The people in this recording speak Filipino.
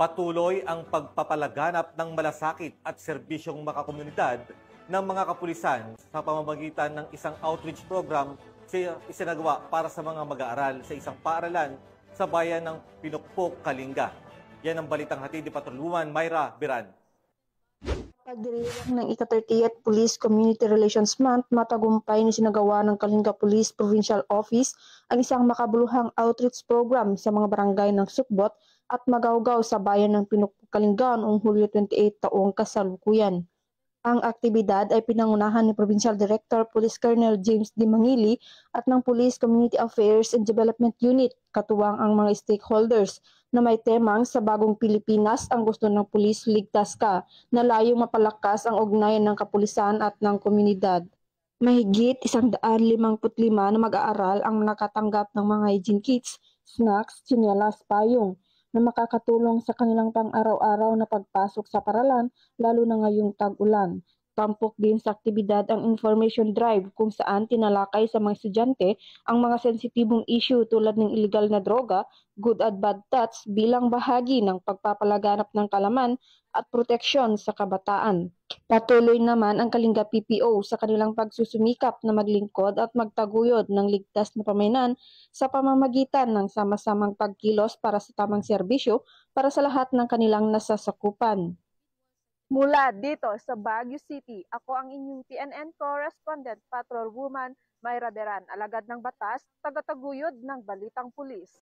Patuloy ang pagpapalaganap ng malasakit at serbisyong makakomunidad ng mga kapulisan sa pamamagitan ng isang outreach program isinagawa para sa mga mag-aaral sa isang paaralan sa bayan ng Pinukpok, Kalinga. Yan ang balitang hatid ni Patrolwoman Myra Biran. Pagdiriwang ng ika-30th Police Community Relations Month, matagumpay na sinagawa ng Kalinga Police Provincial Office ang isang makabuluhang outreach program sa mga barangay ng Sukbot at Magawgaw sa bayan ng Pinukpok, Kalinga noong Hulyo 28 taong kasalukuyan. Ang aktibidad ay pinangunahan ni Provincial Director Police Colonel James D. Mangili at ng Police Community Affairs and Development Unit, katuwang ang mga stakeholders na may temang sa bagong Pilipinas ang gusto ng pulis ligtas ka, na layong mapalakas ang ugnayan ng kapulisan at ng komunidad. Mahigit 155 na mag-aaral ang nakatanggap ng mga hygiene kits, snacks, tsinelas, payong na makakatulong sa kanilang pang-araw-araw na pagpasok sa paralan, lalo na ngayong tag-ulan. Tampok din sa aktibidad ang information drive kung saan tinalakay sa mga estudyante ang mga sensitibong issue tulad ng illegal na droga, good at bad touch bilang bahagi ng pagpapalaganap ng kalaman at proteksyon sa kabataan. Patuloy naman ang Kalinga PPO sa kanilang pagsusumikap na maglingkod at magtaguyod ng ligtas na pamayanan sa pamamagitan ng sama-samang pagkilos para sa tamang serbisyo para sa lahat ng kanilang nasasakupan. Mula dito sa Baguio City, ako ang inyong TNN correspondent, Patrolwoman Myra Beran, alagad ng batas, tagataguyod ng balitang pulis.